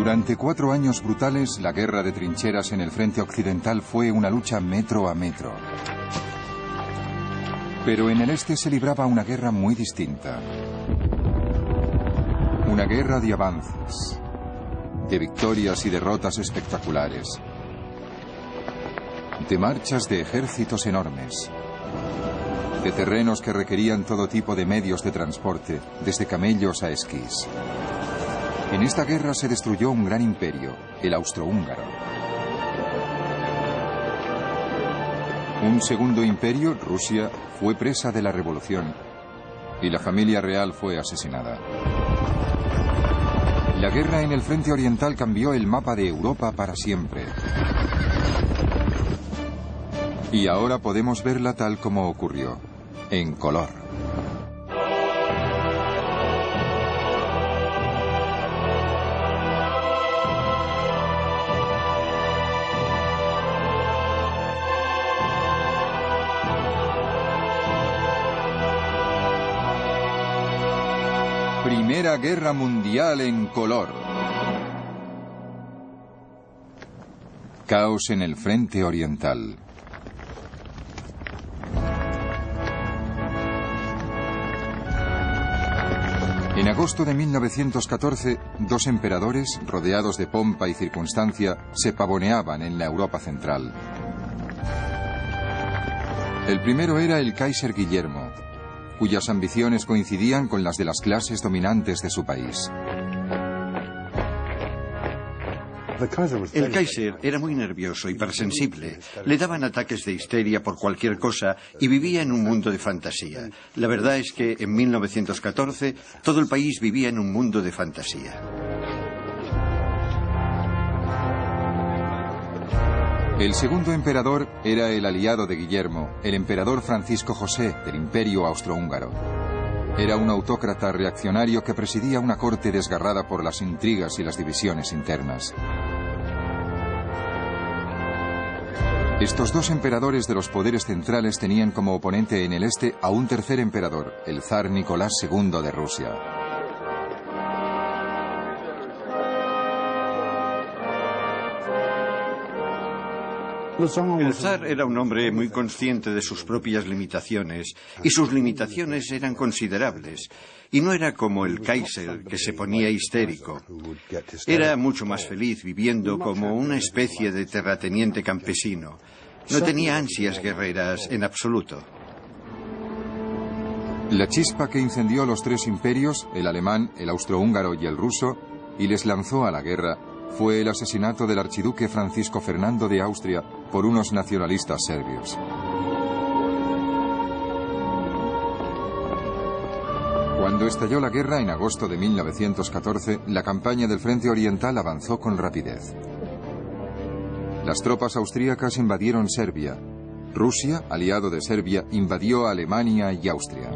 Durante 4 años brutales, la guerra de trincheras en el frente occidental fue una lucha metro a metro. Pero en el este se libraba una guerra muy distinta. Una guerra de avances, de victorias y derrotas espectaculares, de marchas de ejércitos enormes, de terrenos que requerían todo tipo de medios de transporte, desde camellos a esquís. En esta guerra se destruyó un gran imperio, el austrohúngaro. Un segundo imperio, Rusia, fue presa de la revolución y la familia real fue asesinada. La guerra en el frente oriental cambió el mapa de Europa para siempre. Y ahora podemos verla tal como ocurrió, en color. Primera Guerra Mundial en color. Caos en el frente oriental. En agosto de 1914, 2 emperadores, rodeados de pompa y circunstancia, se pavoneaban en la Europa central. El primero era el Kaiser Guillermo, cuyas ambiciones coincidían con las de las clases dominantes de su país. El Kaiser era muy nervioso, hipersensible. Le daban ataques de histeria por cualquier cosa y vivía en un mundo de fantasía. La verdad es que en 1914 todo el país vivía en un mundo de fantasía. El segundo emperador era el aliado de Guillermo, el emperador Francisco José del Imperio Austrohúngaro. Era un autócrata reaccionario que presidía una corte desgarrada por las intrigas y las divisiones internas. Estos 2 emperadores de los poderes centrales tenían como oponente en el este a un tercer emperador, el zar Nicolás II de Rusia. El zar era un hombre muy consciente de sus propias limitaciones, y sus limitaciones eran considerables. Y no era como el Kaiser, que se ponía histérico. Era mucho más feliz viviendo como una especie de terrateniente campesino. No tenía ansias guerreras en absoluto. La chispa que incendió los 3 imperios, el alemán, el austrohúngaro y el ruso, y les lanzó a la guerra, fue el asesinato del archiduque Francisco Fernando de Austria por unos nacionalistas serbios. Cuando estalló la guerra en agosto de 1914, la campaña del frente oriental avanzó con rapidez. Las tropas austríacas invadieron Serbia. Rusia, aliado de Serbia, invadió Alemania y Austria.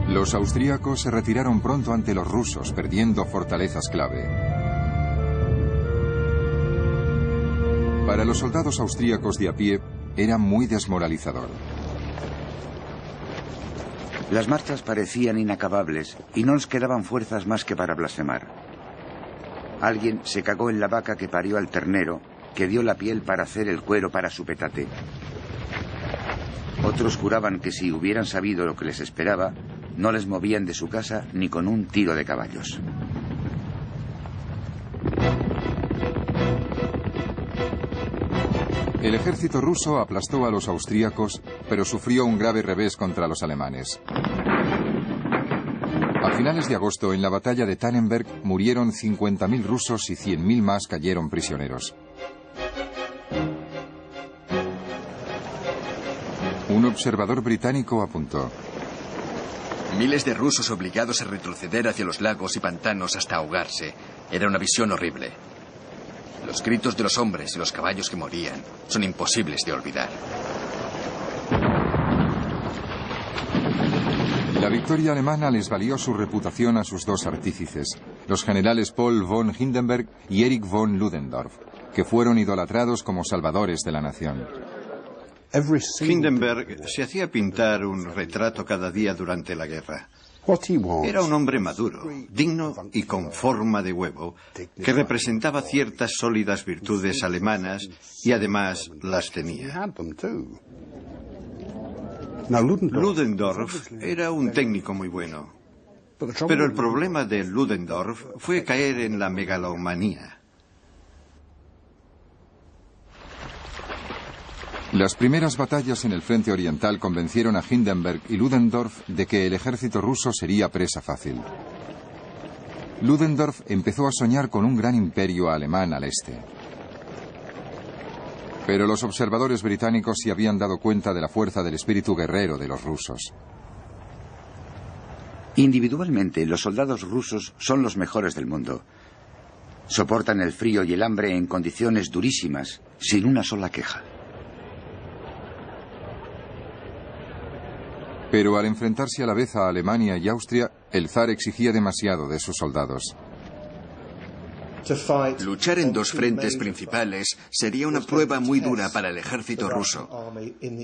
Los austríacos se retiraron pronto ante los rusos, perdiendo fortalezas clave. Para los soldados austríacos de a pie, era muy desmoralizador. Las marchas parecían inacabables y no nos quedaban fuerzas más que para blasfemar. Alguien se cagó en la vaca que parió al ternero, que dio la piel para hacer el cuero para su petate. Otros juraban que si hubieran sabido lo que les esperaba, no les movían de su casa ni con un tiro de caballos. El ejército ruso aplastó a los austríacos, pero sufrió un grave revés contra los alemanes. A finales de agosto, en la batalla de Tannenberg, murieron 50.000 rusos y 100.000 más cayeron prisioneros. Un observador británico apuntó: miles de rusos obligados a retroceder hacia los lagos y pantanos hasta ahogarse. Era una visión horrible. Los gritos de los hombres y los caballos que morían son imposibles de olvidar. La victoria alemana les valió su reputación a sus 2 artífices, los generales Paul von Hindenburg y Erich von Ludendorff, que fueron idolatrados como salvadores de la nación. Hindenburg se hacía pintar un retrato cada día durante la guerra. Era un hombre maduro, digno y con forma de huevo, que representaba ciertas sólidas virtudes alemanas y además las tenía. Ludendorff era un técnico muy bueno, pero el problema de Ludendorff fue caer en la megalomanía. Las primeras batallas en el frente oriental convencieron a Hindenburg y Ludendorff de que el ejército ruso sería presa fácil. Ludendorff empezó a soñar con un gran imperio alemán al este. Pero los observadores británicos se habían dado cuenta de la fuerza del espíritu guerrero de los rusos. Individualmente, los soldados rusos son los mejores del mundo. Soportan el frío y el hambre en condiciones durísimas, sin una sola queja. Pero al enfrentarse a la vez a Alemania y Austria, el zar exigía demasiado de sus soldados. Luchar en dos frentes principales sería una prueba muy dura para el ejército ruso,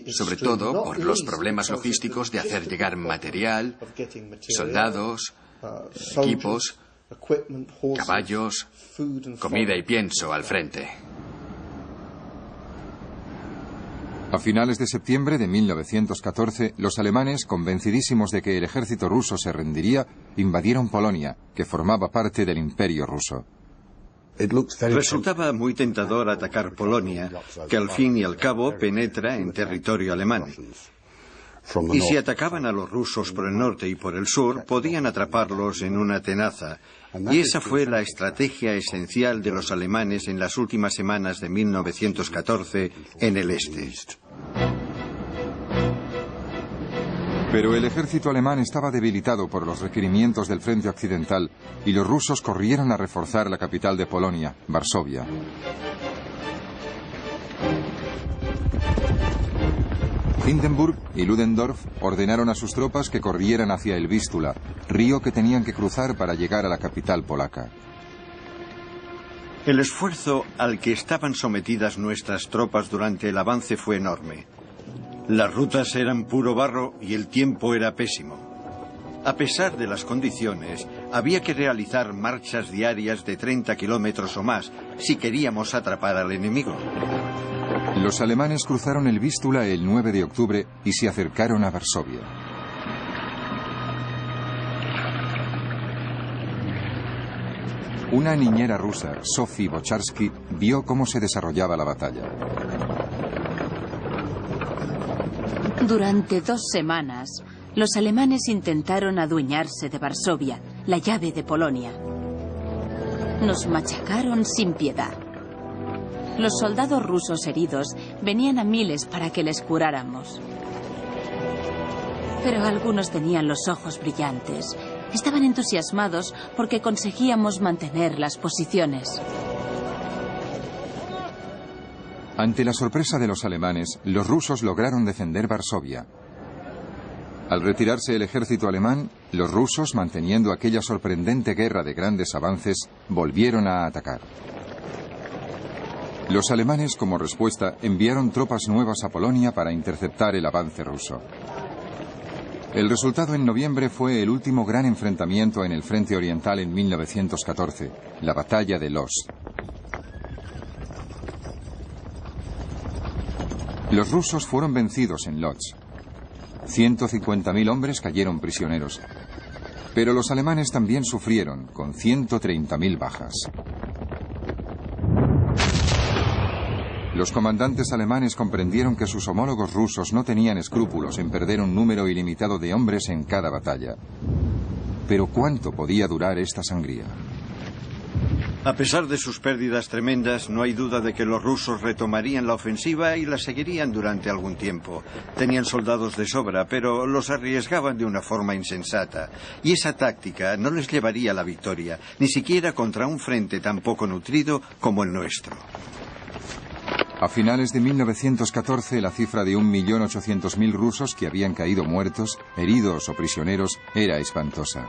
sobre todo por los problemas logísticos de hacer llegar material, soldados, equipos, caballos, comida y pienso al frente. A finales de septiembre de 1914, los alemanes, convencidísimos de que el ejército ruso se rendiría, invadieron Polonia, que formaba parte del Imperio ruso. Resultaba muy tentador atacar Polonia, que al fin y al cabo penetra en territorio alemán. Y si atacaban a los rusos por el norte y por el sur, podían atraparlos en una tenaza. Y esa fue la estrategia esencial de los alemanes en las últimas semanas de 1914 en el este. Pero el ejército alemán estaba debilitado por los requerimientos del frente occidental y los rusos corrieron a reforzar la capital de Polonia, Varsovia. Hindenburg y Ludendorff ordenaron a sus tropas que corrieran hacia el Vístula, río que tenían que cruzar para llegar a la capital polaca. El esfuerzo al que estaban sometidas nuestras tropas durante el avance fue enorme. Las rutas eran puro barro y el tiempo era pésimo. A pesar de las condiciones, había que realizar marchas diarias de 30 kilómetros o más si queríamos atrapar al enemigo. Los alemanes cruzaron el Vístula el 9 de octubre y se acercaron a Varsovia. Una niñera rusa, Sophie Bocharsky, vio cómo se desarrollaba la batalla. Durante 2 semanas, los alemanes intentaron adueñarse de Varsovia, la llave de Polonia. Nos machacaron sin piedad. Los soldados rusos heridos venían a miles para que les curáramos. Pero algunos tenían los ojos brillantes. Estaban entusiasmados porque conseguíamos mantener las posiciones. Ante la sorpresa de los alemanes, los rusos lograron defender Varsovia. Al retirarse el ejército alemán, los rusos, manteniendo aquella sorprendente guerra de grandes avances, volvieron a atacar. Los alemanes, como respuesta, enviaron tropas nuevas a Polonia para interceptar el avance ruso. El resultado en noviembre fue el último gran enfrentamiento en el frente oriental en 1914, la batalla de Lodz. Los rusos fueron vencidos en Lodz. 150.000 hombres cayeron prisioneros. Pero los alemanes también sufrieron, con 130.000 bajas. Los comandantes alemanes comprendieron que sus homólogos rusos no tenían escrúpulos en perder un número ilimitado de hombres en cada batalla. Pero ¿cuánto podía durar esta sangría? A pesar de sus pérdidas tremendas, no hay duda de que los rusos retomarían la ofensiva y la seguirían durante algún tiempo. Tenían soldados de sobra, pero los arriesgaban de una forma insensata. Y esa táctica no les llevaría a la victoria, ni siquiera contra un frente tan poco nutrido como el nuestro. A finales de 1914, la cifra de 1.800.000 rusos que habían caído muertos, heridos o prisioneros era espantosa.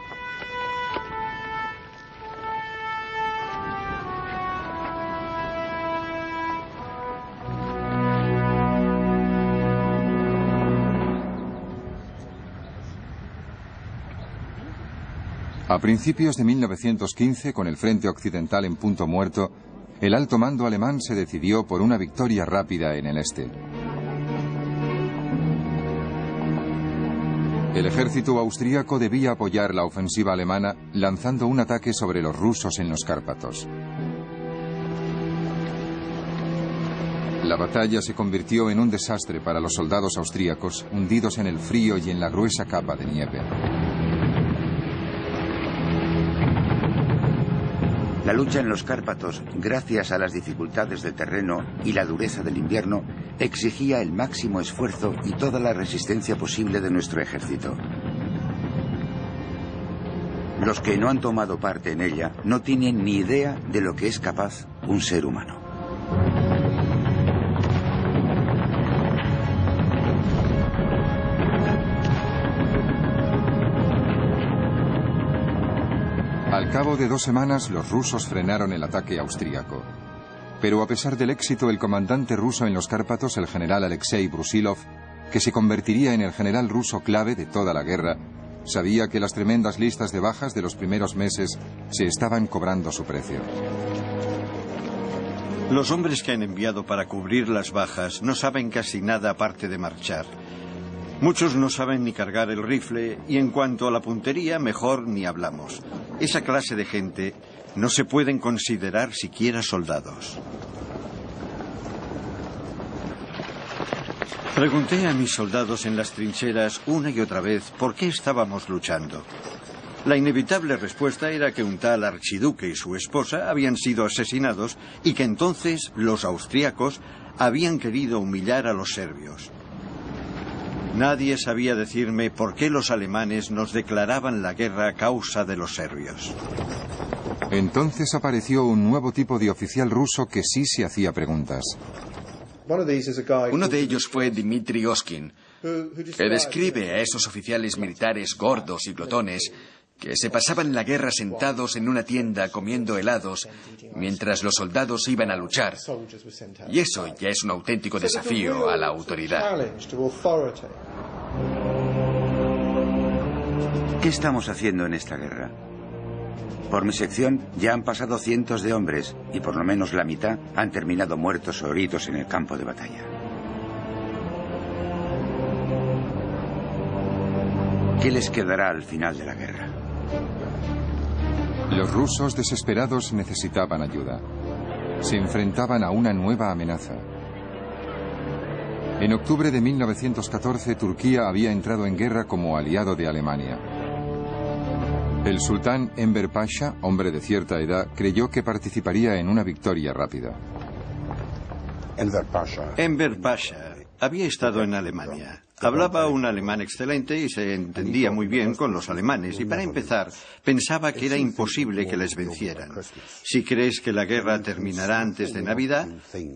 A principios de 1915, con el frente occidental en punto muerto, el alto mando alemán se decidió por una victoria rápida en el este. El ejército austríaco debía apoyar la ofensiva alemana lanzando un ataque sobre los rusos en los Cárpatos. La batalla se convirtió en un desastre para los soldados austríacos, hundidos en el frío y en la gruesa capa de nieve. La lucha en los Cárpatos, gracias a las dificultades del terreno y la dureza del invierno, exigía el máximo esfuerzo y toda la resistencia posible de nuestro ejército. Los que no han tomado parte en ella no tienen ni idea de lo que es capaz un ser humano. Al cabo de 2 semanas, los rusos frenaron el ataque austríaco. Pero a pesar del éxito, el comandante ruso en los Cárpatos, el general Alexei Brusilov, que se convertiría en el general ruso clave de toda la guerra, sabía que las tremendas listas de bajas de los primeros meses se estaban cobrando su precio. Los hombres que han enviado para cubrir las bajas no saben casi nada aparte de marchar. Muchos no saben ni cargar el rifle y en cuanto a la puntería, mejor ni hablamos. Esa clase de gente no se pueden considerar siquiera soldados. Pregunté a mis soldados en las trincheras una y otra vez por qué estábamos luchando. La inevitable respuesta era que un tal archiduque y su esposa habían sido asesinados y que entonces los austríacos habían querido humillar a los serbios. Nadie sabía decirme por qué los alemanes nos declaraban la guerra a causa de los serbios. Entonces apareció un nuevo tipo de oficial ruso que sí se hacía preguntas. Uno de ellos fue Dmitry Oskin, que describe a esos oficiales militares gordos y glotones que se pasaban la guerra sentados en una tienda comiendo helados mientras los soldados iban a luchar. Y eso ya es un auténtico desafío a la autoridad. ¿Qué estamos haciendo en esta guerra? Por mi sección ya han pasado cientos de hombres y por lo menos la mitad han terminado muertos o heridos en el campo de batalla. ¿Qué les quedará al final de la guerra? Los rusos desesperados necesitaban ayuda. Se enfrentaban a una nueva amenaza. En octubre de 1914, Turquía había entrado en guerra como aliado de Alemania. El sultán Enver Pasha, hombre de cierta edad, creyó que participaría en una victoria rápida. Enver Pasha había estado en Alemania. Hablaba un alemán excelente y se entendía muy bien con los alemanes. Y para empezar, pensaba que era imposible que les vencieran. Si crees que la guerra terminará antes de Navidad,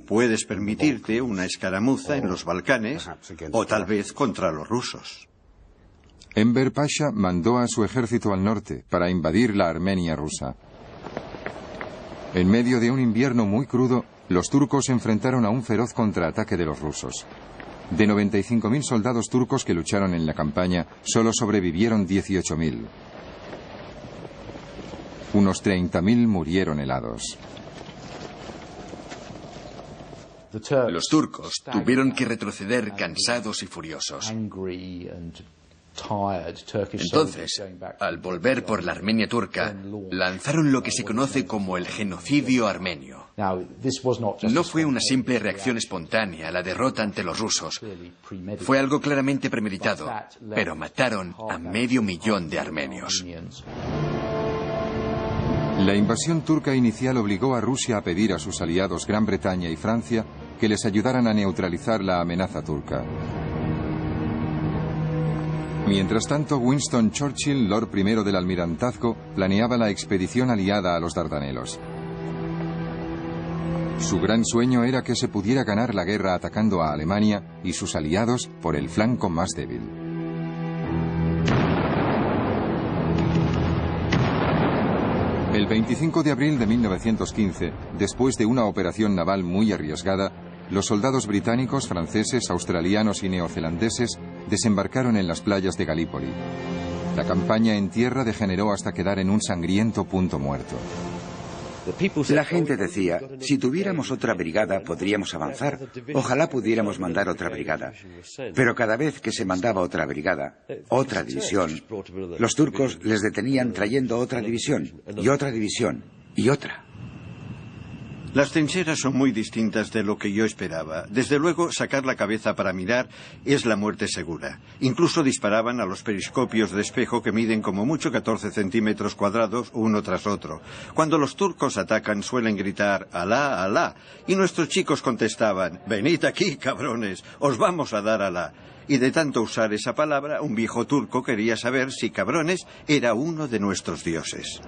puedes permitirte una escaramuza en los Balcanes o tal vez contra los rusos. Enver Pasha mandó a su ejército al norte para invadir la Armenia rusa. En medio de un invierno muy crudo, los turcos se enfrentaron a un feroz contraataque de los rusos. De 95.000 soldados turcos que lucharon en la campaña, solo sobrevivieron 18.000. Unos 30.000 murieron helados. Los turcos tuvieron que retroceder cansados y furiosos. Entonces, al volver por la Armenia turca, lanzaron lo que se conoce como el genocidio armenio. No fue una simple reacción espontánea a la derrota ante los rusos. Fue algo claramente premeditado, pero mataron a 500.000 de armenios. La invasión turca inicial obligó a Rusia a pedir a sus aliados Gran Bretaña y Francia que les ayudaran a neutralizar la amenaza turca. Mientras tanto, Winston Churchill, Lord I del Almirantazgo, planeaba la expedición aliada a los Dardanelos. Su gran sueño era que se pudiera ganar la guerra atacando a Alemania y sus aliados por el flanco más débil. El 25 de abril de 1915, después de una operación naval muy arriesgada, los soldados británicos, franceses, australianos y neozelandeses desembarcaron en las playas de Galípoli. La campaña en tierra degeneró hasta quedar en un sangriento punto muerto. La gente decía, si tuviéramos otra brigada podríamos avanzar. Ojalá pudiéramos mandar otra brigada. Pero cada vez que se mandaba otra brigada, otra división, los turcos les detenían trayendo otra división, y otra división, y otra. Las trincheras son muy distintas de lo que yo esperaba. Desde luego, sacar la cabeza para mirar es la muerte segura. Incluso disparaban a los periscopios de espejo que miden como mucho 14 centímetros cuadrados uno tras otro. Cuando los turcos atacan suelen gritar «Alá, Alá», y nuestros chicos contestaban «Venid aquí, cabrones, os vamos a dar Alá». Y de tanto usar esa palabra, un viejo turco quería saber si cabrones era uno de nuestros dioses.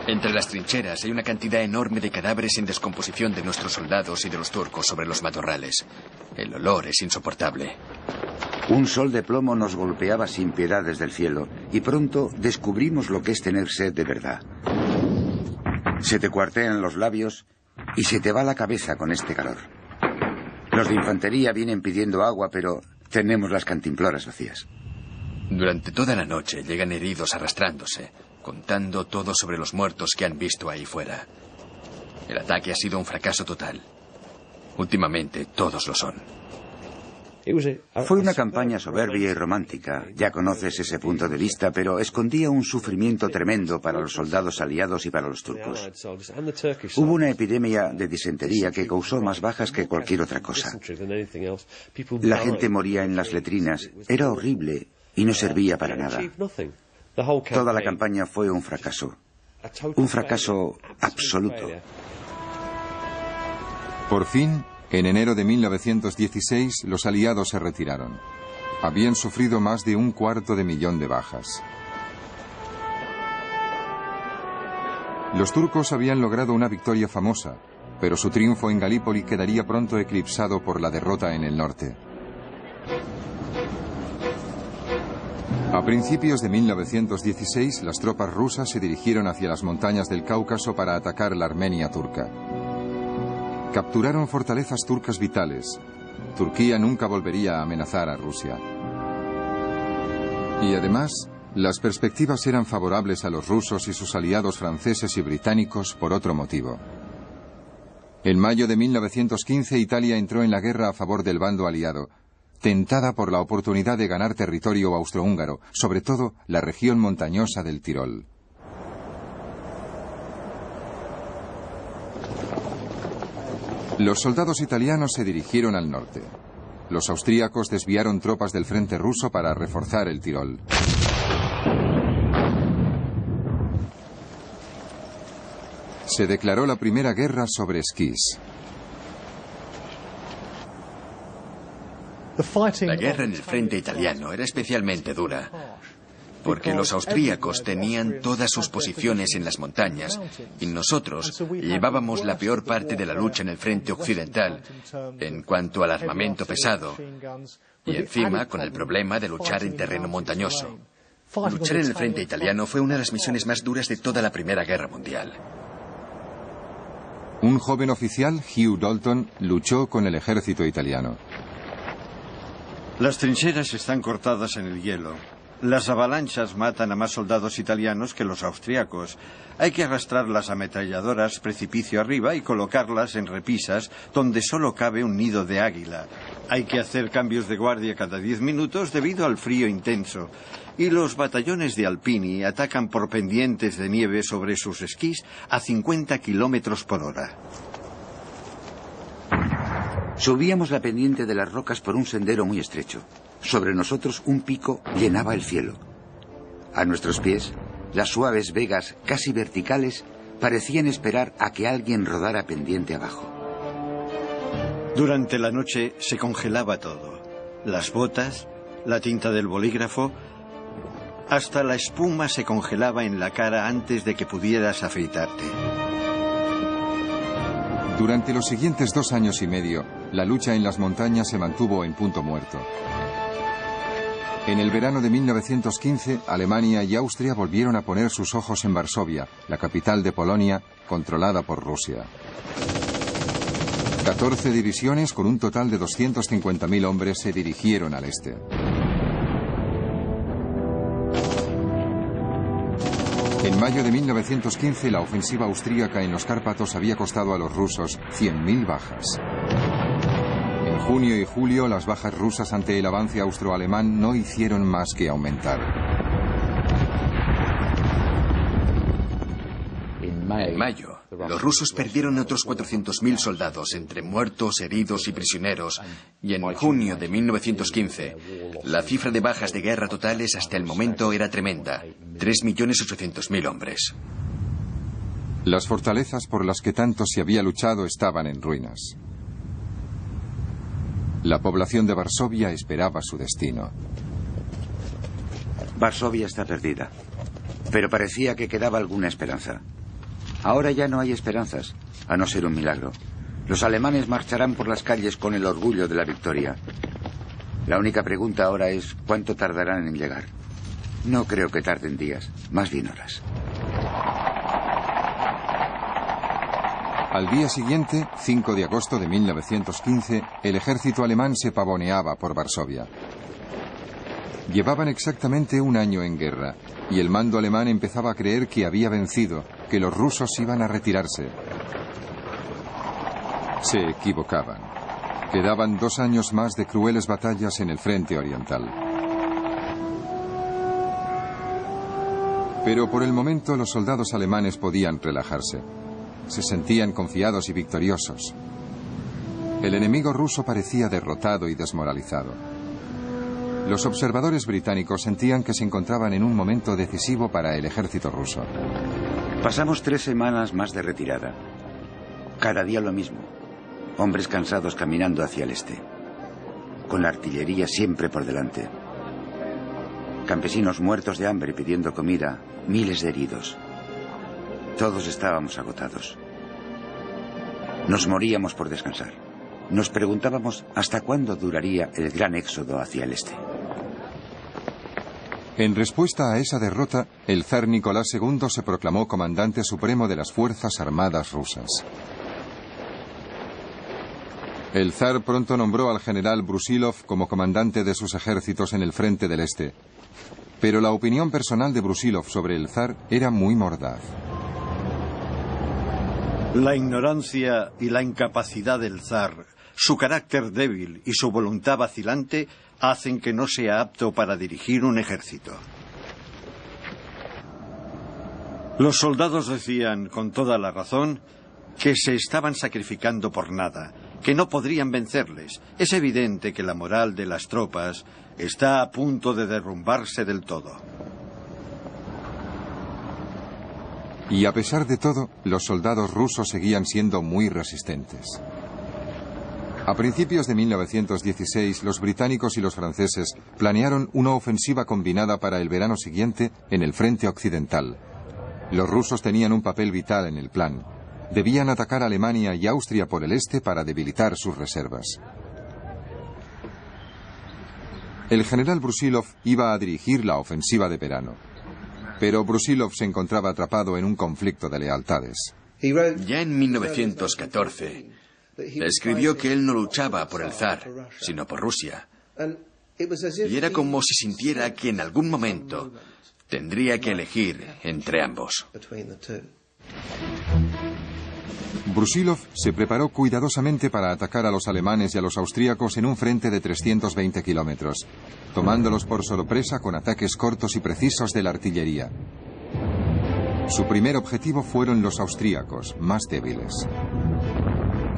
Entre las trincheras hay una cantidad enorme de cadáveres en descomposición de nuestros soldados y de los turcos sobre los matorrales. El olor es insoportable. Un sol de plomo nos golpeaba sin piedad desde el cielo y pronto descubrimos lo que es tener sed de verdad. Se te cuartean los labios y se te va la cabeza con este calor. Los de infantería vienen pidiendo agua, pero tenemos las cantimploras vacías. Durante toda la noche llegan heridos arrastrándose, contando todo sobre los muertos que han visto ahí fuera. El ataque ha sido un fracaso total. Últimamente todos lo son. Fue una campaña soberbia y romántica. Ya conoces ese punto de vista, pero escondía un sufrimiento tremendo para los soldados aliados y para los turcos. Hubo una epidemia de disentería que causó más bajas que cualquier otra cosa. La gente moría en las letrinas. Era horrible y no servía para nada. Toda la campaña fue un fracaso absoluto. Por fin, en enero de 1916, los aliados se retiraron. Habían sufrido más de 250.000 de bajas. Los turcos habían logrado una victoria famosa, pero su triunfo en Galípoli quedaría pronto eclipsado por la derrota en el norte. A principios de 1916, las tropas rusas se dirigieron hacia las montañas del Cáucaso para atacar la Armenia turca. Capturaron fortalezas turcas vitales. Turquía nunca volvería a amenazar a Rusia. Y además, las perspectivas eran favorables a los rusos y sus aliados franceses y británicos por otro motivo. En mayo de 1915, Italia entró en la guerra a favor del bando aliado, tentada por la oportunidad de ganar territorio austrohúngaro, sobre todo la región montañosa del Tirol. Los soldados italianos se dirigieron al norte. Los austríacos desviaron tropas del frente ruso para reforzar el Tirol. Se declaró la primera guerra sobre esquís. La guerra en el frente italiano era especialmente dura, porque los austríacos tenían todas sus posiciones en las montañas y nosotros llevábamos la peor parte de la lucha en el frente occidental en cuanto al armamento pesado y encima con el problema de luchar en terreno montañoso. Luchar en el frente italiano fue una de las misiones más duras de toda la Primera Guerra Mundial. Un joven oficial, Hugh Dalton, luchó con el ejército italiano. Las trincheras están cortadas en el hielo. Las avalanchas matan a más soldados italianos que los austriacos. Hay que arrastrar las ametralladoras precipicio arriba y colocarlas en repisas donde solo cabe un nido de águila. Hay que hacer cambios de guardia cada 10 minutos debido al frío intenso. Y los batallones de Alpini atacan por pendientes de nieve sobre sus esquís a 50 kilómetros por hora. Subíamos la pendiente de las rocas por un sendero muy estrecho. Sobre nosotros un pico llenaba el cielo. A nuestros pies, las suaves vegas casi verticales parecían esperar a que alguien rodara pendiente abajo. Durante la noche se congelaba todo. Las botas, la tinta del bolígrafo, hasta la espuma se congelaba en la cara antes de que pudieras afeitarte. Durante los siguientes 2 años y medio, la lucha en las montañas se mantuvo en punto muerto. En el verano de 1915, Alemania y Austria volvieron a poner sus ojos en Varsovia, la capital de Polonia, controlada por Rusia. 14 divisiones con un total de 250.000 hombres se dirigieron al este. En mayo de 1915, la ofensiva austríaca en los Cárpatos había costado a los rusos 100.000 bajas. En junio y julio, las bajas rusas ante el avance austroalemán no hicieron más que aumentar. En mayo, los rusos perdieron otros 400.000 soldados entre muertos, heridos y prisioneros, y en junio de 1915, la cifra de bajas de guerra totales hasta el momento era tremenda, 3.800.000 hombres. Las fortalezas por las que tanto se había luchado estaban en ruinas. La población de Varsovia esperaba su destino. Varsovia está perdida, pero parecía que quedaba alguna esperanza. Ahora ya no hay esperanzas, a no ser un milagro. Los alemanes marcharán por las calles con el orgullo de la victoria. La única pregunta ahora es ¿cuánto tardarán en llegar? No creo que tarden días, más bien horas. Al día siguiente, 5 de agosto de 1915, el ejército alemán se pavoneaba por Varsovia. Llevaban exactamente un año en guerra, y el mando alemán empezaba a creer que había vencido, que los rusos iban a retirarse. Se equivocaban. Quedaban 2 años más de crueles batallas en el frente oriental. Pero por el momento los soldados alemanes podían relajarse. Se sentían confiados y victoriosos. El enemigo ruso parecía derrotado y desmoralizado. Los observadores británicos sentían que se encontraban en un momento decisivo para el ejército ruso. Pasamos 3 semanas más de retirada. Cada día lo mismo. Hombres cansados caminando hacia el este. Con la artillería siempre por delante. Campesinos muertos de hambre pidiendo comida. Miles de heridos. Todos estábamos agotados. Nos moríamos por descansar. Nos preguntábamos hasta cuándo duraría el gran éxodo hacia el este. En respuesta a esa derrota, el zar Nicolás II se proclamó comandante supremo de las Fuerzas Armadas rusas. El zar pronto nombró al general Brusilov como comandante de sus ejércitos en el frente del este. Pero la opinión personal de Brusilov sobre el zar era muy mordaz. La ignorancia y la incapacidad del zar, su carácter débil y su voluntad vacilante hacen que no sea apto para dirigir un ejército. Los soldados decían, con toda la razón, que se estaban sacrificando por nada, que no podrían vencerles. Es evidente que la moral de las tropas está a punto de derrumbarse del todo. Y a pesar de todo, los soldados rusos seguían siendo muy resistentes. A principios de 1916, los británicos y los franceses planearon una ofensiva combinada para el verano siguiente en el frente occidental. Los rusos tenían un papel vital en el plan. Debían atacar Alemania y Austria por el este para debilitar sus reservas. El general Brusilov iba a dirigir la ofensiva de verano. Pero Brusilov se encontraba atrapado en un conflicto de lealtades. Ya en 1914, escribió que él no luchaba por el zar, sino por Rusia. Y era como si sintiera que en algún momento tendría que elegir entre ambos. Brusilov se preparó cuidadosamente para atacar a los alemanes y a los austríacos en un frente de 320 kilómetros, tomándolos por sorpresa con ataques cortos y precisos de la artillería. Su primer objetivo fueron los austríacos, más débiles.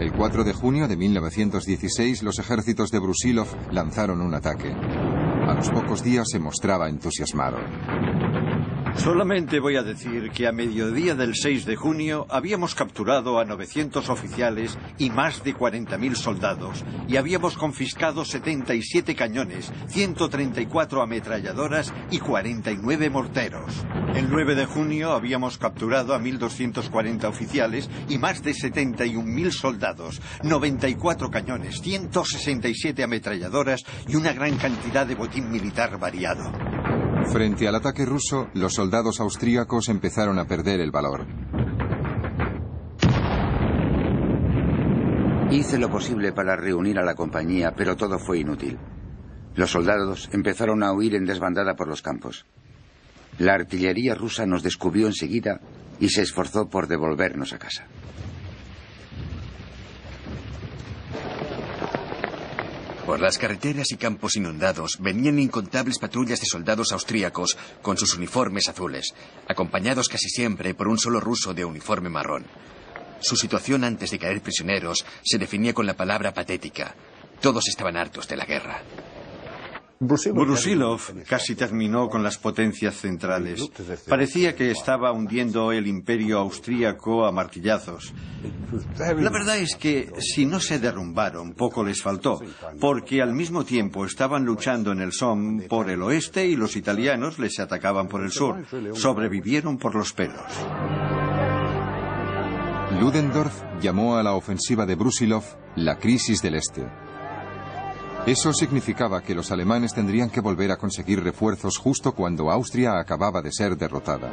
El 4 de junio de 1916, los ejércitos de Brusilov lanzaron un ataque. A los pocos días se mostraba entusiasmado. Solamente voy a decir que a mediodía del 6 de junio habíamos capturado a 900 oficiales y más de 40.000 soldados y habíamos confiscado 77 cañones, 134 ametralladoras y 49 morteros. El 9 de junio habíamos capturado a 1.240 oficiales y más de 71.000 soldados, 94 cañones, 167 ametralladoras y una gran cantidad de botín militar variado. Frente al ataque ruso, los soldados austríacos empezaron a perder el valor. Hice lo posible para reunir a la compañía, pero todo fue inútil. Los soldados empezaron a huir en desbandada por los campos. La artillería rusa nos descubrió enseguida y se esforzó por devolvernos a casa. Por las carreteras y campos inundados venían incontables patrullas de soldados austríacos con sus uniformes azules, acompañados casi siempre por un solo ruso de uniforme marrón. Su situación antes de caer prisioneros se definía con la palabra patética. Todos estaban hartos de la guerra. Brusilov casi terminó con las potencias centrales. Parecía que estaba hundiendo el imperio austríaco a martillazos. La verdad es que si no se derrumbaron, poco les faltó, porque al mismo tiempo estaban luchando en el Somme por el oeste y los italianos les atacaban por el sur. Sobrevivieron por los pelos. Ludendorff llamó a la ofensiva de Brusilov la crisis del Este. Eso significaba que los alemanes tendrían que volver a conseguir refuerzos justo cuando Austria acababa de ser derrotada.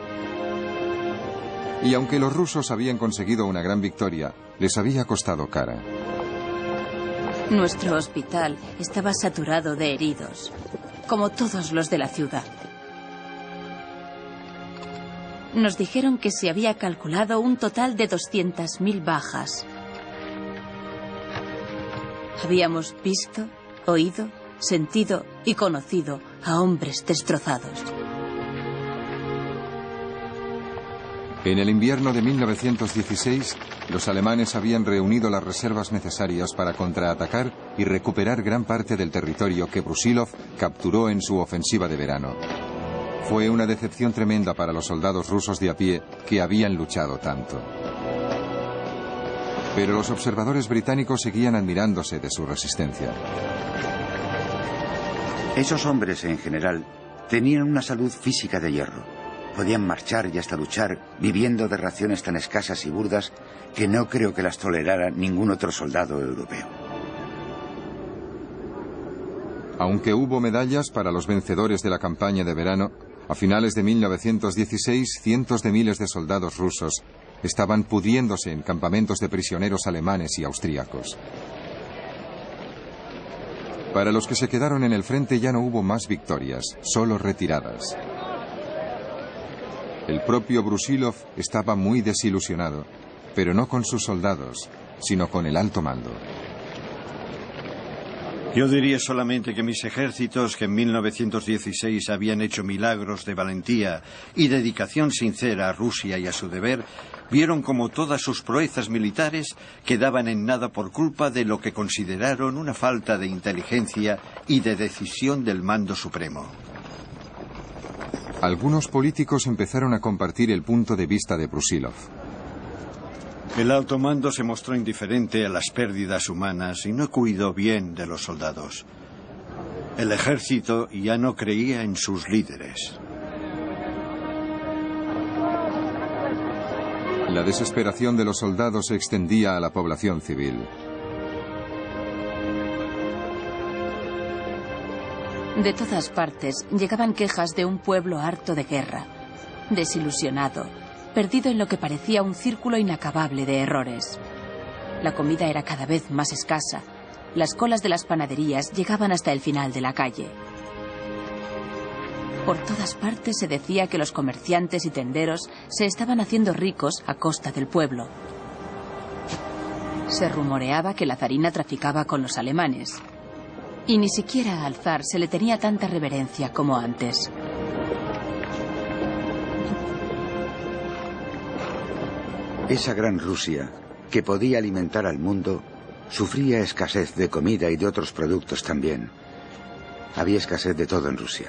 Y aunque los rusos habían conseguido una gran victoria, les había costado cara. Nuestro hospital estaba saturado de heridos, como todos los de la ciudad. Nos dijeron que se había calculado un total de 200.000 bajas. Habíamos visto, oído, sentido y conocido a hombres destrozados. En el invierno de 1916, los alemanes habían reunido las reservas necesarias para contraatacar y recuperar gran parte del territorio que Brusilov capturó en su ofensiva de verano. Fue una decepción tremenda para los soldados rusos de a pie que habían luchado tanto. Pero los observadores británicos seguían admirándose de su resistencia. Esos hombres, en general, tenían una salud física de hierro. Podían marchar y hasta luchar, viviendo de raciones tan escasas y burdas que no creo que las tolerara ningún otro soldado europeo. Aunque hubo medallas para los vencedores de la campaña de verano, a finales de 1916 cientos de miles de soldados rusos estaban pudriéndose en campamentos de prisioneros alemanes y austríacos. Para los que se quedaron en el frente ya no hubo más victorias, solo retiradas. El propio Brusilov estaba muy desilusionado, pero no con sus soldados, sino con el alto mando. Yo diría solamente que mis ejércitos, que en 1916 habían hecho milagros de valentía y dedicación sincera a Rusia y a su deber, vieron como todas sus proezas militares quedaban en nada por culpa de lo que consideraron una falta de inteligencia y de decisión del mando supremo. Algunos políticos empezaron a compartir el punto de vista de Brusilov. El alto mando se mostró indiferente a las pérdidas humanas y no cuidó bien de los soldados. El ejército ya no creía en sus líderes. La desesperación de los soldados se extendía a la población civil. De todas partes llegaban quejas de un pueblo harto de guerra, desilusionado, perdido en lo que parecía un círculo inacabable de errores. La comida era cada vez más escasa. Las colas de las panaderías llegaban hasta el final de la calle. Por todas partes se decía que los comerciantes y tenderos se estaban haciendo ricos a costa del pueblo. Se rumoreaba que la zarina traficaba con los alemanes. Y ni siquiera al zar se le tenía tanta reverencia como antes. Esa gran Rusia, que podía alimentar al mundo, sufría escasez de comida y de otros productos también. Había escasez de todo en Rusia.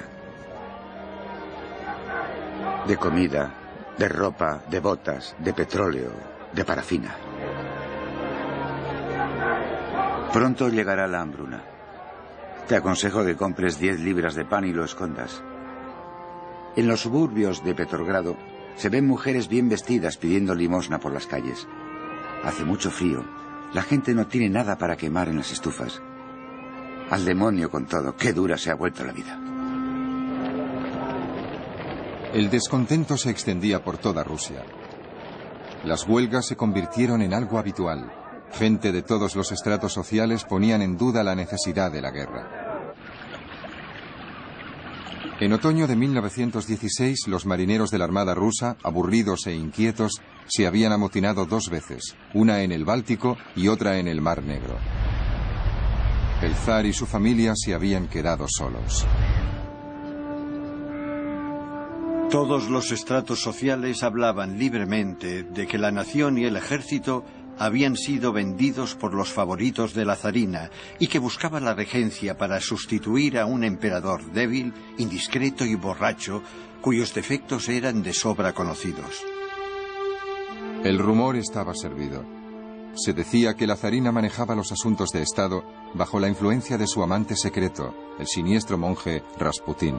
De comida, de ropa, de botas, de petróleo, de parafina. Pronto llegará la hambruna. Te aconsejo que compres 10 libras de pan y lo escondas. En los suburbios de Petrogrado se ven mujeres bien vestidas pidiendo limosna por las calles. Hace mucho frío. La gente no tiene nada para quemar en las estufas. Al demonio con todo. Qué dura se ha vuelto la vida. El descontento se extendía por toda Rusia. Las huelgas se convirtieron en algo habitual. Gente de todos los estratos sociales ponían en duda la necesidad de la guerra. En otoño de 1916, los marineros de la Armada rusa, aburridos e inquietos, se habían amotinado 2 veces, una en el Báltico y otra en el Mar Negro. El zar y su familia se habían quedado solos. Todos los estratos sociales hablaban libremente de que la nación y el ejército habían sido vendidos por los favoritos de la zarina y que buscaba la regencia para sustituir a un emperador débil, indiscreto y borracho, cuyos defectos eran de sobra conocidos. El rumor estaba servido. Se decía que la zarina manejaba los asuntos de Estado bajo la influencia de su amante secreto, el siniestro monje Rasputín.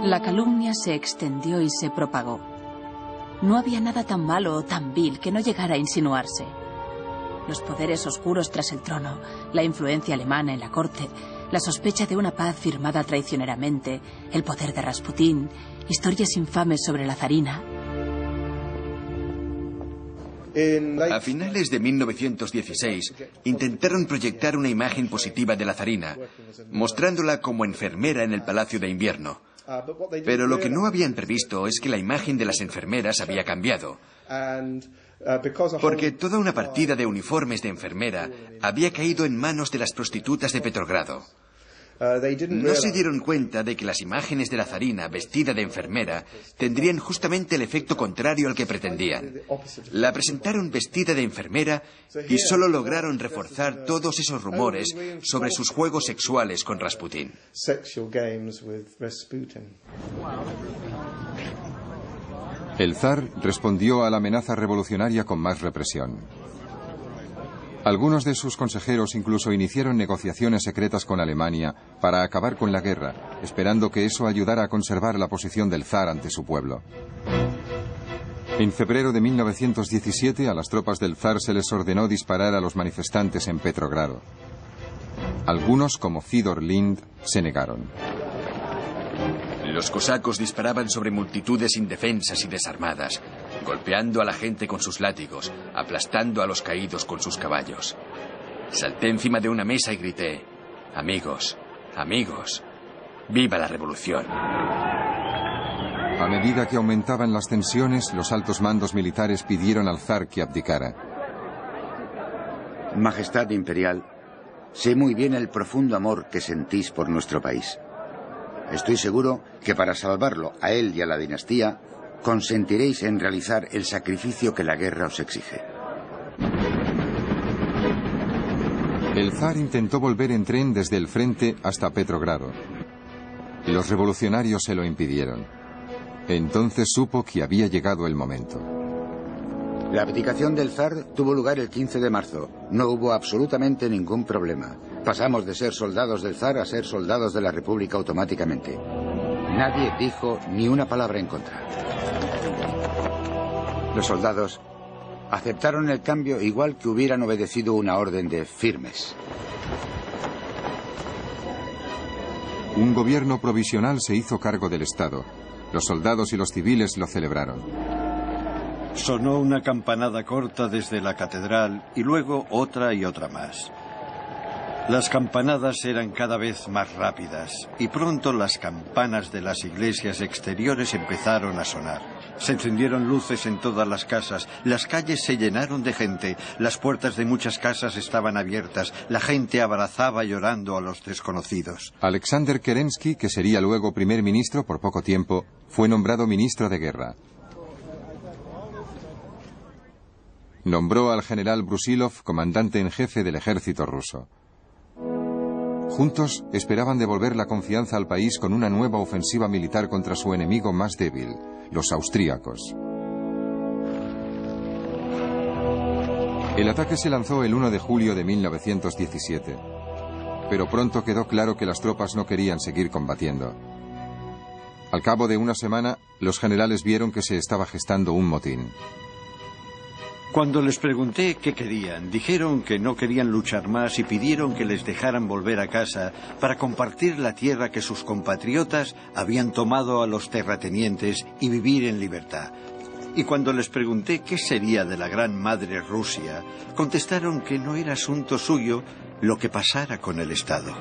La calumnia se extendió y se propagó. No había nada tan malo o tan vil que no llegara a insinuarse. Los poderes oscuros tras el trono, la influencia alemana en la corte, la sospecha de una paz firmada traicioneramente, el poder de Rasputín, historias infames sobre la zarina. A finales de 1916, intentaron proyectar una imagen positiva de la zarina, mostrándola como enfermera en el Palacio de Invierno. Pero lo que no habían previsto es que la imagen de las enfermeras había cambiado, porque toda una partida de uniformes de enfermera había caído en manos de las prostitutas de Petrogrado. No se dieron cuenta de que las imágenes de la zarina vestida de enfermera tendrían justamente el efecto contrario al que pretendían. La presentaron vestida de enfermera y solo lograron reforzar todos esos rumores sobre sus juegos sexuales con Rasputín. El zar respondió a la amenaza revolucionaria con más represión. Algunos de sus consejeros incluso iniciaron negociaciones secretas con Alemania para acabar con la guerra, esperando que eso ayudara a conservar la posición del zar ante su pueblo. En febrero de 1917, a las tropas del zar se les ordenó disparar a los manifestantes en Petrogrado. Algunos, como Fidor Lind, se negaron. Los cosacos disparaban sobre multitudes indefensas y desarmadas, golpeando a la gente con sus látigos, aplastando a los caídos con sus caballos. Salté encima de una mesa y grité: «Amigos, amigos, ¡viva la revolución!». A medida que aumentaban las tensiones, los altos mandos militares pidieron al zar que abdicara. Majestad imperial, sé muy bien el profundo amor que sentís por nuestro país. Estoy seguro que para salvarlo a él y a la dinastía, consentiréis en realizar el sacrificio que la guerra os exige. El zar intentó volver en tren desde el frente hasta Petrogrado. Los revolucionarios se lo impidieron. Entonces supo que había llegado el momento. La abdicación del zar tuvo lugar el 15 de marzo. No hubo absolutamente ningún problema. Pasamos de ser soldados del zar a ser soldados de la República automáticamente. Nadie dijo ni una palabra en contra. Los soldados aceptaron el cambio igual que hubieran obedecido una orden de firmes. Un gobierno provisional se hizo cargo del Estado. Los soldados y los civiles lo celebraron. Sonó una campanada corta desde la catedral y luego otra y otra más. Las campanadas eran cada vez más rápidas y pronto las campanas de las iglesias exteriores empezaron a sonar. Se encendieron luces en todas las casas, las calles se llenaron de gente, las puertas de muchas casas estaban abiertas, la gente abrazaba llorando a los desconocidos. Alexander Kerensky, que sería luego primer ministro por poco tiempo, fue nombrado ministro de guerra. Nombró al general Brusilov comandante en jefe del ejército ruso. Juntos esperaban devolver la confianza al país con una nueva ofensiva militar contra su enemigo más débil, los austríacos. El ataque se lanzó el 1 de julio de 1917, pero pronto quedó claro que las tropas no querían seguir combatiendo. Al cabo de una semana, los generales vieron que se estaba gestando un motín. Cuando les pregunté qué querían, dijeron que no querían luchar más y pidieron que les dejaran volver a casa para compartir la tierra que sus compatriotas habían tomado a los terratenientes y vivir en libertad. Y cuando les pregunté qué sería de la gran madre Rusia, contestaron que no era asunto suyo lo que pasara con el Estado.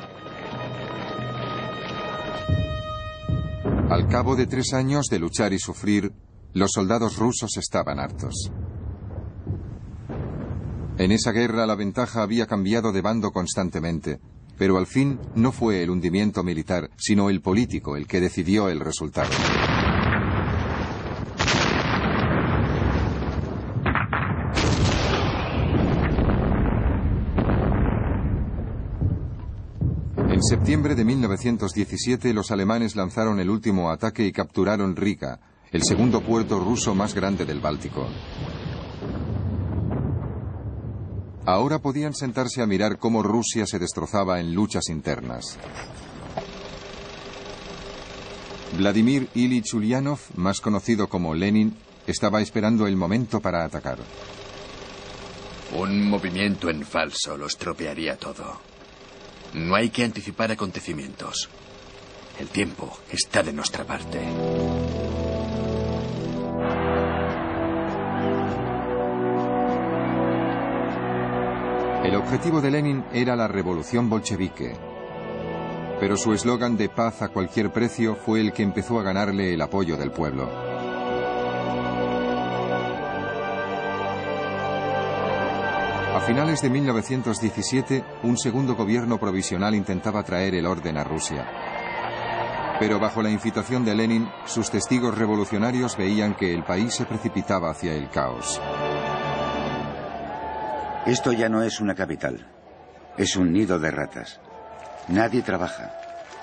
Al cabo de 3 años de luchar y sufrir, los soldados rusos estaban hartos. En esa guerra la ventaja había cambiado de bando constantemente, pero al fin no fue el hundimiento militar, sino el político el que decidió el resultado. En septiembre de 1917 los alemanes lanzaron el último ataque y capturaron Riga, el segundo puerto ruso más grande del Báltico. Ahora podían sentarse a mirar cómo Rusia se destrozaba en luchas internas. Vladimir Ilich Ulyanov, más conocido como Lenin, estaba esperando el momento para atacar. Un movimiento en falso lo estropearía todo. No hay que anticipar acontecimientos. El tiempo está de nuestra parte. El objetivo de Lenin era la revolución bolchevique, pero su eslogan de paz a cualquier precio fue el que empezó a ganarle el apoyo del pueblo. A finales de 1917, un segundo gobierno provisional intentaba traer el orden a Rusia. Pero bajo la incitación de Lenin, sus testigos revolucionarios veían que el país se precipitaba hacia el caos. Esto ya no es una capital. Es un nido de ratas. Nadie trabaja.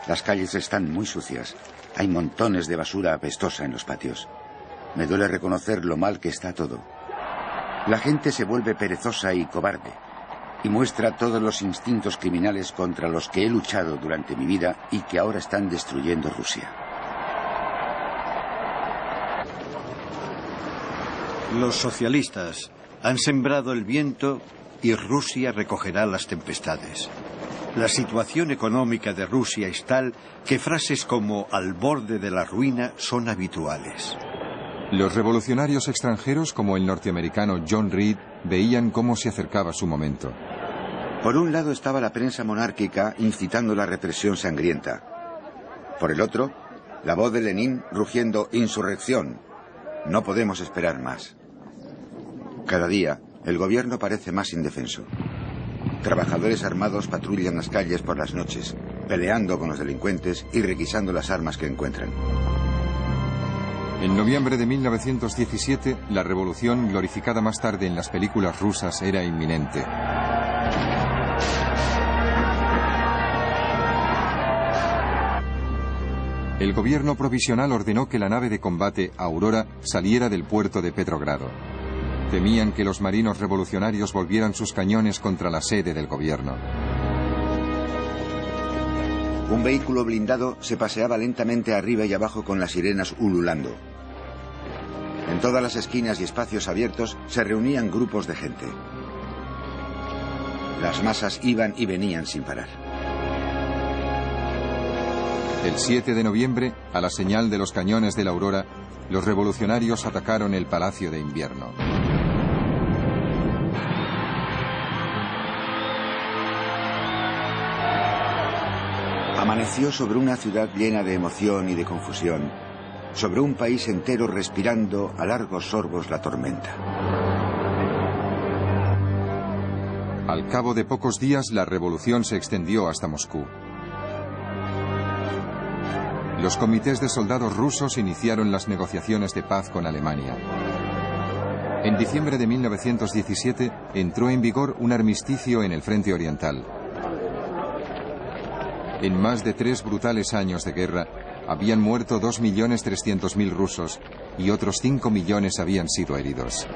Las calles están muy sucias. Hay montones de basura apestosa en los patios. Me duele reconocer lo mal que está todo. La gente se vuelve perezosa y cobarde y muestra todos los instintos criminales contra los que he luchado durante mi vida y que ahora están destruyendo Rusia. Los socialistas han sembrado el viento y Rusia recogerá las tempestades. La situación económica de Rusia es tal que frases como "al borde de la ruina" son habituales. Los revolucionarios extranjeros, como el norteamericano John Reed, veían cómo se acercaba su momento. Por un lado estaba la prensa monárquica incitando la represión sangrienta. Por el otro, la voz de Lenin rugiendo "insurrección". No podemos esperar más. Cada día, el gobierno parece más indefenso. Trabajadores armados patrullan las calles por las noches, peleando con los delincuentes y requisando las armas que encuentran. En noviembre de 1917, la revolución, glorificada más tarde en las películas rusas, era inminente. El gobierno provisional ordenó que la nave de combate Aurora saliera del puerto de Petrogrado. Temían que los marinos revolucionarios volvieran sus cañones contra la sede del gobierno. Un vehículo blindado se paseaba lentamente arriba y abajo con las sirenas ululando. En todas las esquinas y espacios abiertos se reunían grupos de gente. Las masas iban y venían sin parar. El 7 de noviembre, a la señal de los cañones de la Aurora, los revolucionarios atacaron el Palacio de Invierno. Amaneció sobre una ciudad llena de emoción y de confusión, sobre un país entero respirando a largos sorbos la tormenta. Al cabo de pocos días, la revolución se extendió hasta Moscú. Los comités de soldados rusos iniciaron las negociaciones de paz con Alemania. En diciembre de 1917 entró en vigor un armisticio en el frente oriental. En más de 3 brutales años de guerra, habían muerto 2.300.000 rusos y otros 5 millones habían sido heridos.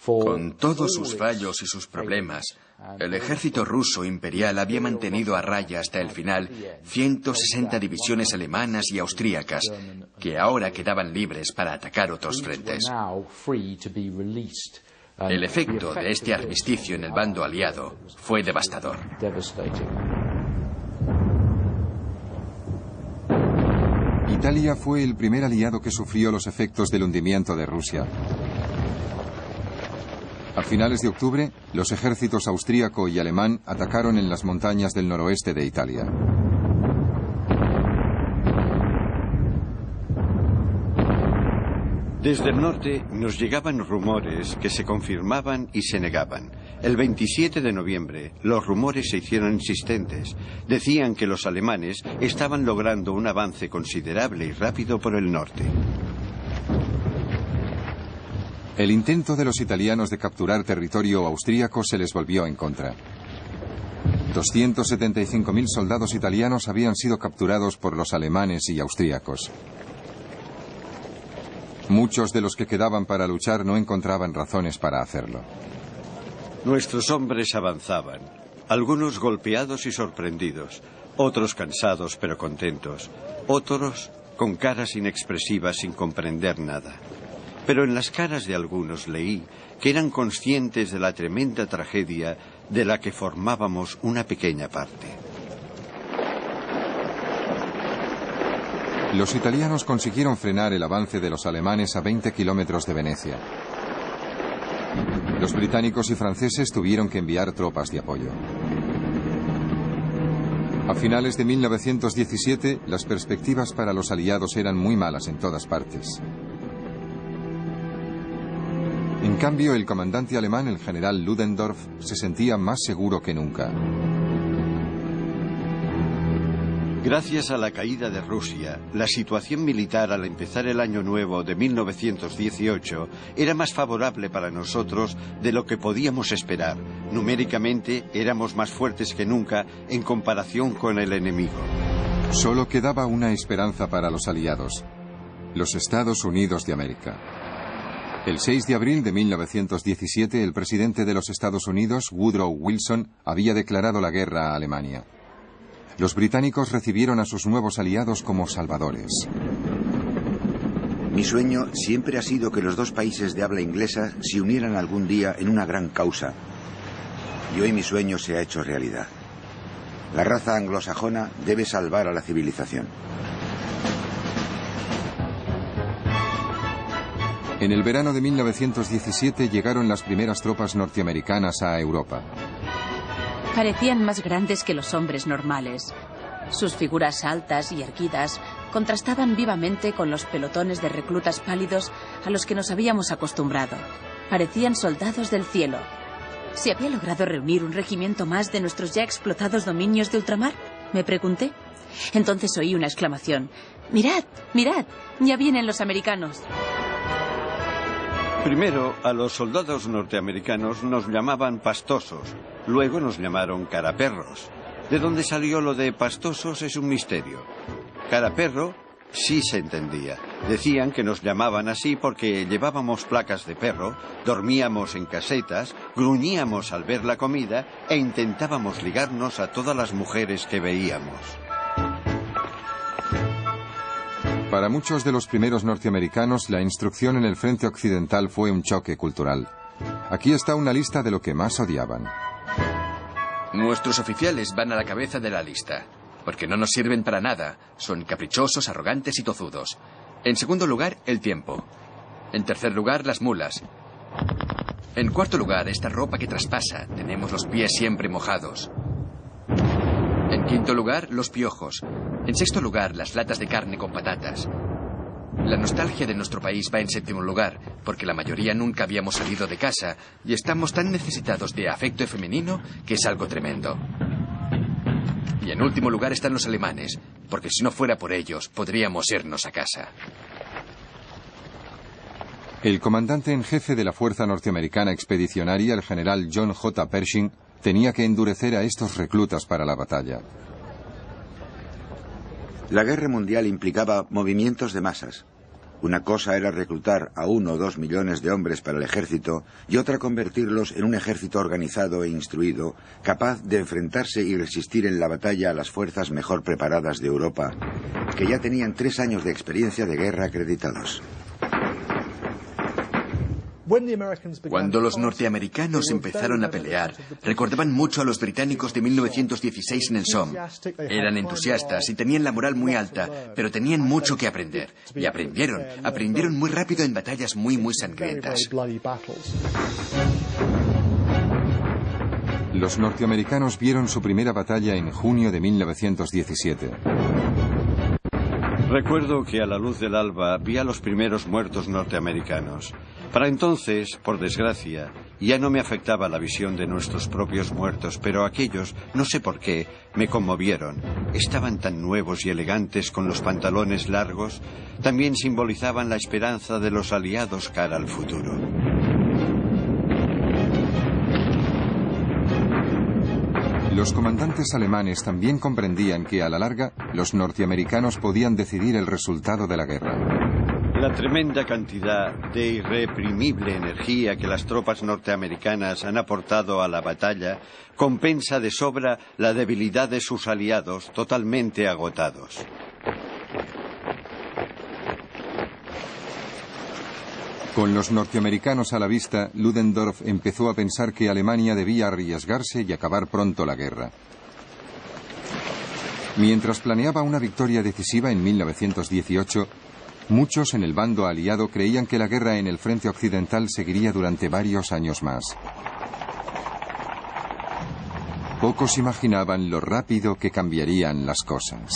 Con todos sus fallos y sus problemas, el ejército ruso imperial había mantenido a raya hasta el final 160 divisiones alemanas y austríacas, que ahora quedaban libres para atacar otros frentes. El efecto de este armisticio en el bando aliado fue devastador. Italia fue el primer aliado que sufrió los efectos del hundimiento de Rusia. A finales de octubre, los ejércitos austríaco y alemán atacaron en las montañas del noroeste de Italia. Desde el norte nos llegaban rumores que se confirmaban y se negaban. El 27 de noviembre los rumores se hicieron insistentes. Decían que los alemanes estaban logrando un avance considerable y rápido por el norte. El intento de los italianos de capturar territorio austríaco se les volvió en contra. 275.000 soldados italianos habían sido capturados por los alemanes y austríacos. Muchos de los que quedaban para luchar no encontraban razones para hacerlo. Nuestros hombres avanzaban, algunos golpeados y sorprendidos, otros cansados pero contentos, otros con caras inexpresivas sin comprender nada. Pero en las caras de algunos leí que eran conscientes de la tremenda tragedia de la que formábamos una pequeña parte. Los italianos consiguieron frenar el avance de los alemanes a 20 kilómetros de Venecia. Los británicos y franceses tuvieron que enviar tropas de apoyo. A finales de 1917, las perspectivas para los aliados eran muy malas en todas partes. En cambio, el comandante alemán, el general Ludendorff, se sentía más seguro que nunca. Gracias a la caída de Rusia, la situación militar al empezar el año nuevo de 1918 era más favorable para nosotros de lo que podíamos esperar. Numéricamente éramos más fuertes que nunca en comparación con el enemigo. Solo quedaba una esperanza para los aliados: los Estados Unidos de América. El 6 de abril de 1917, el presidente de los Estados Unidos, Woodrow Wilson, había declarado la guerra a Alemania. Los británicos recibieron a sus nuevos aliados como salvadores. Mi sueño siempre ha sido que los dos países de habla inglesa se unieran algún día en una gran causa. Y hoy mi sueño se ha hecho realidad. La raza anglosajona debe salvar a la civilización. En el verano de 1917 llegaron las primeras tropas norteamericanas a Europa. Parecían más grandes que los hombres normales. Sus figuras altas y erguidas contrastaban vivamente con los pelotones de reclutas pálidos a los que nos habíamos acostumbrado. Parecían soldados del cielo. ¿Se había logrado reunir un regimiento más de nuestros ya explotados dominios de ultramar?, me pregunté. Entonces oí una exclamación: ¡Mirad, mirad! ¡Ya vienen los americanos! Primero, a los soldados norteamericanos nos llamaban pastosos, luego nos llamaron caraperros. De dónde salió lo de pastosos es un misterio. Caraperro sí se entendía. Decían que nos llamaban así porque llevábamos placas de perro, dormíamos en casetas, gruñíamos al ver la comida e intentábamos ligarnos a todas las mujeres que veíamos. Para muchos de los primeros norteamericanos, la instrucción en el frente occidental fue un choque cultural. Aquí está una lista de lo que más odiaban. Nuestros oficiales van a la cabeza de la lista, porque no nos sirven para nada. Son caprichosos, arrogantes y tozudos. En segundo lugar, el tiempo. En tercer lugar, las mulas. En cuarto lugar, esta ropa que traspasa. Tenemos los pies siempre mojados. En quinto lugar, los piojos. En sexto lugar, las latas de carne con patatas. La nostalgia de nuestro país va en séptimo lugar, porque la mayoría nunca habíamos salido de casa y estamos tan necesitados de afecto femenino que es algo tremendo. Y en último lugar están los alemanes, porque si no fuera por ellos, podríamos irnos a casa. El comandante en jefe de la Fuerza Norteamericana Expedicionaria, el general John J. Pershing, tenía que endurecer a estos reclutas para la batalla. La guerra mundial implicaba movimientos de masas. Una cosa era reclutar a 1 o 2 millones de hombres para el ejército y otra convertirlos en un ejército organizado e instruido, capaz de enfrentarse y resistir en la batalla a las fuerzas mejor preparadas de Europa, que ya tenían 3 años de experiencia de guerra acreditados. Cuando los norteamericanos empezaron a pelear, recordaban mucho a los británicos de 1916 en el Somme. Eran entusiastas y tenían la moral muy alta, pero tenían mucho que aprender. Y aprendieron muy rápido en batallas muy sangrientas. Los norteamericanos vieron su primera batalla en junio de 1917. Recuerdo que a la luz del alba vi a los primeros muertos norteamericanos. Para entonces, por desgracia, ya no me afectaba la visión de nuestros propios muertos, pero aquellos, no sé por qué, me conmovieron. Estaban tan nuevos y elegantes con los pantalones largos, también simbolizaban la esperanza de los aliados cara al futuro. Los comandantes alemanes también comprendían que a la larga los norteamericanos podían decidir el resultado de la guerra. La tremenda cantidad de irreprimible energía que las tropas norteamericanas han aportado a la batalla compensa de sobra la debilidad de sus aliados totalmente agotados. Con los norteamericanos a la vista, Ludendorff empezó a pensar que Alemania debía arriesgarse y acabar pronto la guerra. Mientras planeaba una victoria decisiva en 1918, muchos en el bando aliado creían que la guerra en el frente occidental seguiría durante varios años más. Pocos imaginaban lo rápido que cambiarían las cosas.